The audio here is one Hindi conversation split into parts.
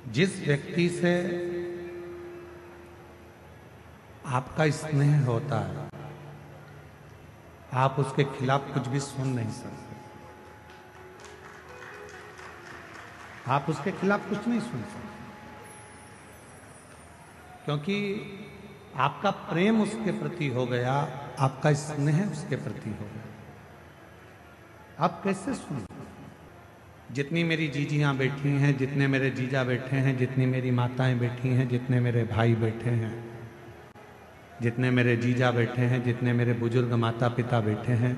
जिस व्यक्ति से आपका स्नेह होता है, आप उसके खिलाफ कुछ भी सुन नहीं सकते। आप उसके खिलाफ कुछ नहीं सुन सकते, क्योंकि आपका प्रेम उसके प्रति हो गया, आपका स्नेह उसके प्रति हो गया। आप कैसे सुन? जितनी मेरी जीजियां बैठी हैं, जितने मेरे जीजा बैठे हैं, जितनी मेरी माताएं बैठी हैं, जितने मेरे भाई बैठे हैं, जितने मेरे जीजा बैठे हैं, जितने मेरे बुजुर्ग माता पिता बैठे हैं,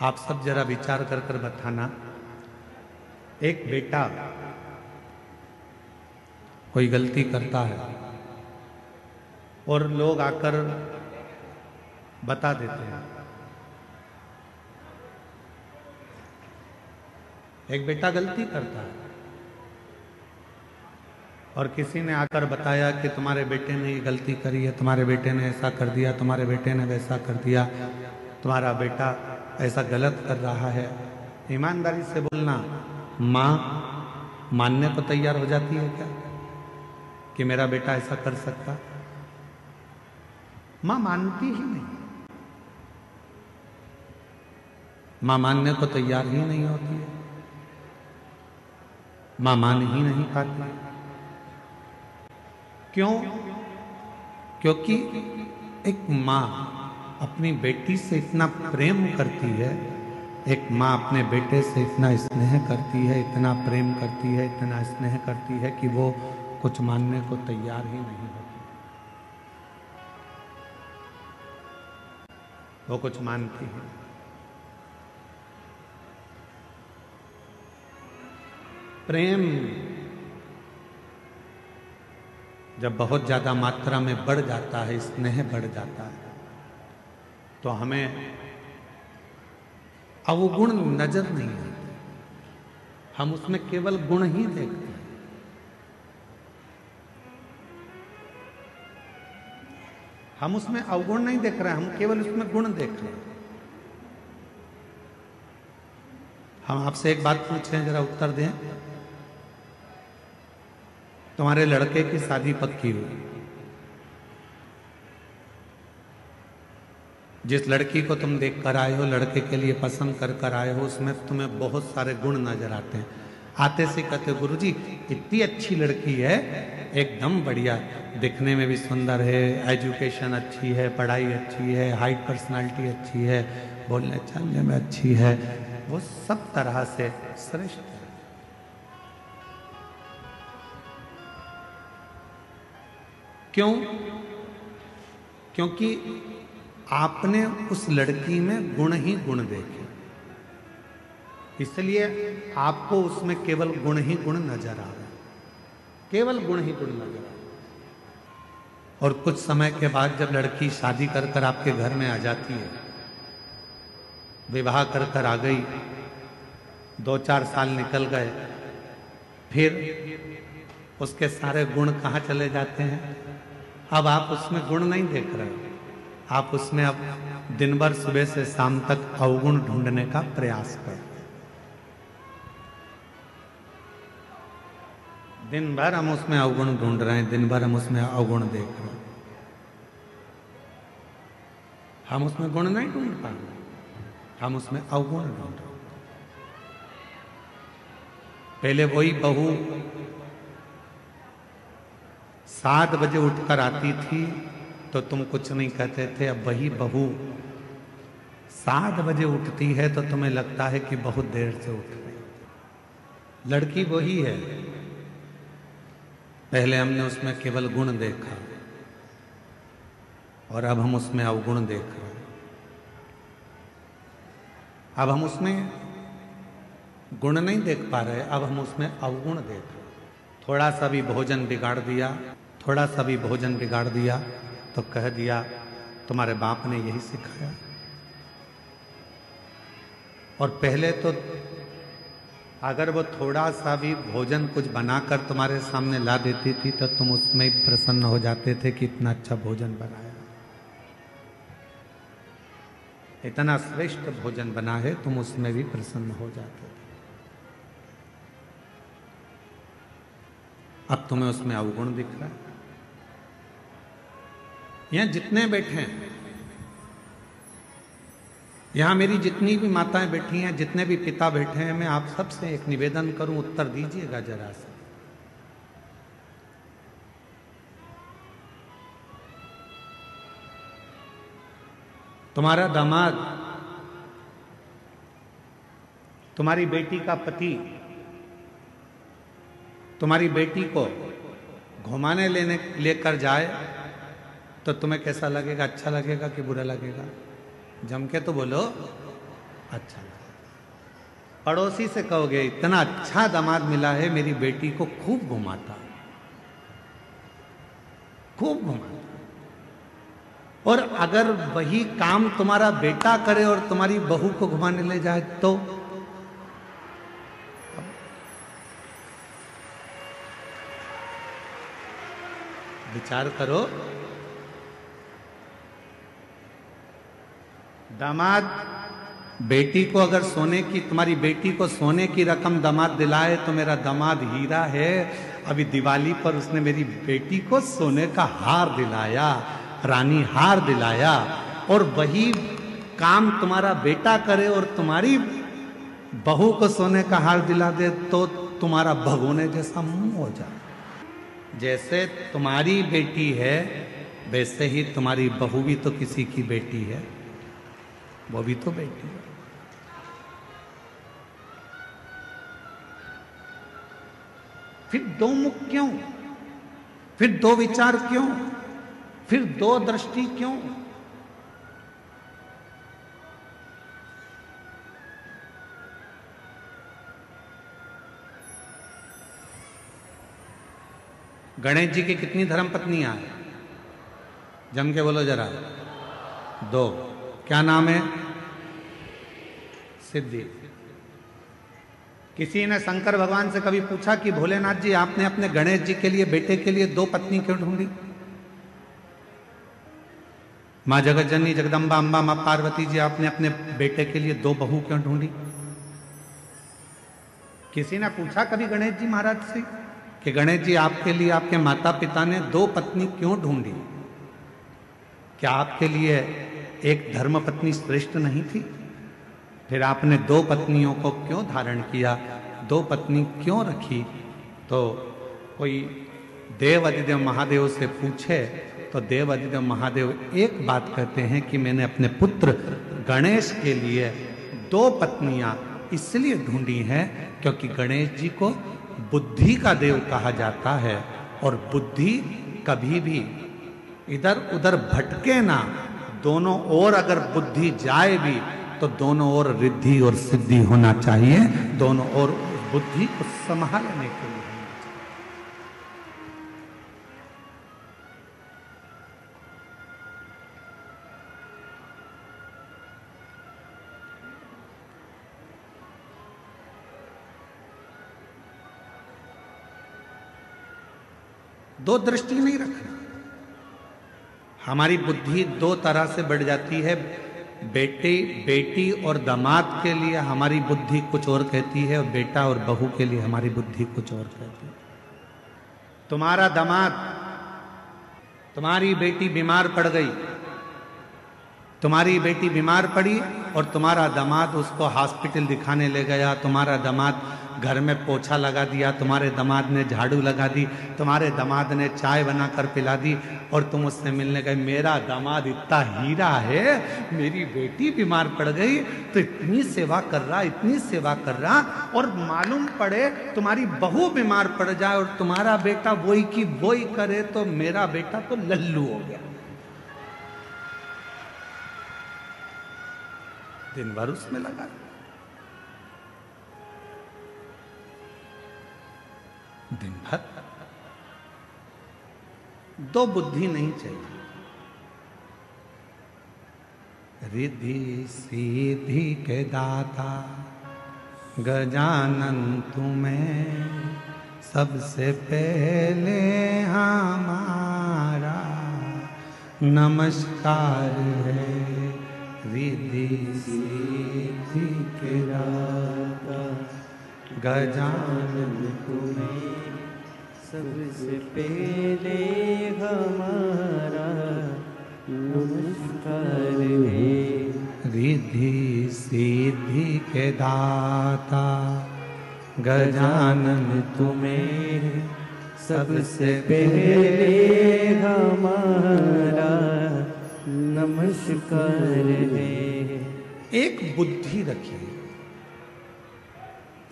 आप सब जरा विचार कर कर बताना, एक बेटा कोई गलती करता है और लोग आकर बता देते हैं। एक बेटा गलती करता है और किसी ने आकर बताया कि तुम्हारे बेटे ने ये गलती करी है, तुम्हारे बेटे ने ऐसा कर दिया, तुम्हारे बेटे ने वैसा कर दिया, तुम्हारा बेटा ऐसा गलत कर रहा है। ईमानदारी से बोलना, माँ मानने को तैयार हो जाती है क्या कि मेरा बेटा ऐसा कर सकता? माँ मानती ही नहीं, माँ मानने को तैयार ही नहीं होती है, माँ मान ही नहीं पाती। क्यों? क्योंकि एक माँ अपनी बेटी से इतना प्रेम करती है, एक माँ अपने बेटे से इतना स्नेह करती है, इतना प्रेम करती है, इतना स्नेह करती है कि वो कुछ मानने को तैयार ही नहीं होती। वो कुछ मानती है। प्रेम जब बहुत ज्यादा मात्रा में बढ़ जाता है, स्नेह बढ़ जाता है, तो हमें अवगुण नजर नहीं आते, हम उसमें केवल गुण ही देखते हैं। हम उसमें अवगुण नहीं देख रहे हैं, हम केवल उसमें गुण देख रहे हैं। हम आपसे एक बात पूछें, जरा उत्तर दें। तुम्हारे लड़के की शादी पक्की हुई, जिस लड़की को तुम देख कर आए हो, लड़के के लिए पसंद कर कर आए हो, उसमें तुम्हें बहुत सारे गुण नजर आते हैं। आते से कहते, गुरुजी इतनी अच्छी लड़की है, एकदम बढ़िया, दिखने में भी सुंदर है, एजुकेशन अच्छी है, पढ़ाई अच्छी है, हाइट पर्सनालिटी अच्छी है, बोलने चलने में अच्छी है, वो सब तरह से श्रेष्ठ है। क्यों? क्योंकि आपने उस लड़की में गुण ही गुण देखे, इसलिए आपको उसमें केवल गुण ही गुण नजर आ रहा है, केवल गुण ही गुण नजर आ रहा है। और कुछ समय के बाद जब लड़की शादी कर कर आपके घर में आ जाती है, विवाह कर कर आ गई, 2-4 साल निकल गए, फिर उसके सारे गुण कहाँ चले जाते हैं? अब आप उसमें गुण नहीं देख रहे, आप उसमें अब दिन भर सुबह से शाम तक अवगुण ढूंढने का प्रयास कर। दिन भर हम उसमें अवगुण ढूंढ रहे हैं, दिन भर हम उसमें अवगुण देख रहे हैं, हम उसमें गुण नहीं ढूंढ पा रहे, हम उसमें अवगुण ढूंढ रहे। पहले वही बहू 7 बजे उठकर आती थी तो तुम कुछ नहीं कहते थे, अब वही बहू 7 बजे उठती है तो तुम्हें लगता है कि बहुत देर से उठ रही। लड़की वही है, पहले हमने उसमें केवल गुण देखा और अब हम उसमें अवगुण देख रहे हैं। अब हम उसमें गुण नहीं देख पा रहे, अब हम उसमें अवगुण देख रहे हैं। थोड़ा सा भी भोजन बिगाड़ दिया, थोड़ा सा भी भोजन बिगाड़ दिया तो कह दिया तुम्हारे बाप ने यही सिखाया। और पहले तो अगर वो थोड़ा सा भी भोजन कुछ बनाकर तुम्हारे सामने ला देती थी तो तुम उसमें ही प्रसन्न हो जाते थे कि इतना अच्छा भोजन बनाया, इतना श्रेष्ठ भोजन बना है, तुम उसमें भी प्रसन्न हो जाते थे। अब तुम्हें उसमें अवगुण दिख रहा है। यहां जितने बैठे हैं, यहां मेरी जितनी भी माताएं बैठी हैं, जितने भी पिता बैठे हैं, मैं आप सबसे एक निवेदन करूं, उत्तर दीजिएगा जरा से। तुम्हारा दामाद, तुम्हारी बेटी का पति तुम्हारी बेटी को घुमाने लेकर जाए तो तुम्हें कैसा लगेगा? अच्छा लगेगा कि बुरा लगेगा? जम के तो बोलो, अच्छा लगेगा। पड़ोसी से कहोगे इतना अच्छा दामाद मिला है, मेरी बेटी को खूब घुमाता, खूब घुमाता। और अगर वही काम तुम्हारा बेटा करे और तुम्हारी बहू को घुमाने ले जाए तो विचार करो। दामाद बेटी को अगर सोने की, तुम्हारी बेटी को सोने की रकम दामाद दिलाए तो मेरा दामाद हीरा है। अभी दिवाली पर उसने मेरी बेटी को सोने का हार दिलाया, रानी हार दिलाया। और वही काम तुम्हारा बेटा करे और तुम्हारी बहू को सोने का हार दिला दे तो तुम्हारा भगोने जैसा मुंह हो जाए। जैसे तुम्हारी बेटी है वैसे ही तुम्हारी बहू भी तो किसी की बेटी है, वो भी तो बेटी है। फिर दो मुख क्यों? फिर दो विचार क्यों? फिर दो दृष्टि क्यों? गणेश जी की कितनी धर्म पत्नियां हैं? जम के बोलो जरा। दो। क्या नाम है? सिद्धि। किसी ने शंकर भगवान से कभी पूछा कि भोलेनाथ जी, आपने अपने गणेश जी के लिए, बेटे के लिए दो पत्नी क्यों ढूंढी? मां जगत जननी जगदम्बा अम्बा मां पार्वती जी, आपने अपने बेटे के लिए दो बहू क्यों ढूंढी? किसी ने पूछा कभी गणेश जी महाराज से कि गणेश जी, आपके लिए आपके माता पिता ने दो पत्नी क्यों ढूंढी? क्या आपके लिए एक धर्म पत्नी श्रेष्ठ नहीं थी? फिर आपने दो पत्नियों को क्यों धारण किया, दो पत्नी क्यों रखी? तो कोई देव अधिदेव महादेव से पूछे तो देव अधिदेव महादेव एक बात कहते हैं कि मैंने अपने पुत्र गणेश के लिए दो पत्नियां इसलिए ढूंढी हैं क्योंकि गणेश जी को बुद्धि का देव कहा जाता है, और बुद्धि कभी भी इधर उधर भटके ना। दोनों ओर अगर बुद्धि जाए भी तो दोनों ओर रिद्धि और सिद्धि होना चाहिए, दोनों ओर बुद्धि को संभालने के लिए होना चाहिए। दो दृष्टि नहीं रखना। हमारी बुद्धि दो तरह से बढ़ जाती है। बेटी और दामाद के लिए हमारी बुद्धि कुछ और कहती है, और बेटा और बहू के लिए हमारी बुद्धि कुछ और कहती है। तुम्हारा दामाद, तुम्हारी बेटी बीमार पड़ गई, तुम्हारी बेटी बीमार पड़ी और तुम्हारा दामाद उसको हॉस्पिटल दिखाने ले गया। तुम्हारा दामाद घर में पोछा लगा दिया, तुम्हारे दामाद ने झाड़ू लगा दी, तुम्हारे दामाद ने चाय बनाकर पिला दी, और तुम उससे मिलने गए। मेरा दामाद इतना हीरा है, मेरी बेटी बीमार पड़ गई तो इतनी सेवा कर रहा, इतनी सेवा कर रहा, और मालूम पड़े तुम्हारी बहू बीमार पड़ जाए और तुम्हारा बेटा वही की वही करे तो मेरा बेटा तो लल्लू हो गया। दिन भर उसमें लगा। दिन भर। दो बुद्धि नहीं चाहिए। रिद्धि सीधी के दाता गजानन तुम्हें सबसे पहले हमारा नमस्कार है। रिद्धि सीधी के दाता गजानन तुम्हें सबसे पहले हमारा नमस्कार है। रिद्धि सिद्धि के दाता गजानन तुम्हें सबसे पहले हमारा नमस्कार है। एक बुद्धि रखिए,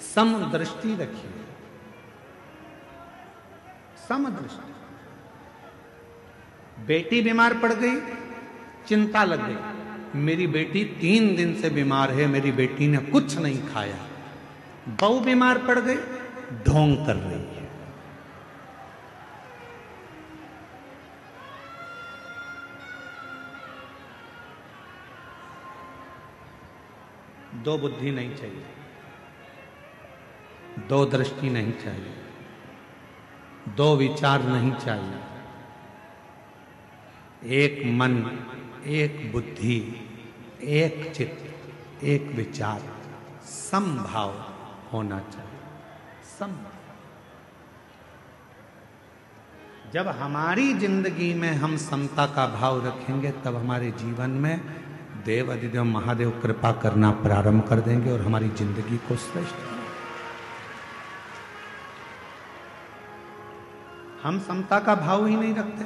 समदृष्टि रखिए, समदृष्टि। बेटी बीमार पड़ गई, चिंता लग गई, मेरी बेटी 3 दिन से बीमार है, मेरी बेटी ने कुछ नहीं खाया। बहू बीमार पड़ गई, ढोंग कर रही है। दो बुद्धि नहीं चाहिए, दो दृष्टि नहीं चाहिए, दो विचार नहीं चाहिए। एक मन, एक बुद्धि, एक चित्त, एक विचार, समभाव होना चाहिए। समभाव। जब हमारी जिंदगी में हम समता का भाव रखेंगे, तब हमारे जीवन में देव अधिदेव महादेव कृपा करना प्रारंभ कर देंगे और हमारी जिंदगी को श्रेष्ठ बनाएंगे। हम समता का भाव ही नहीं रखते।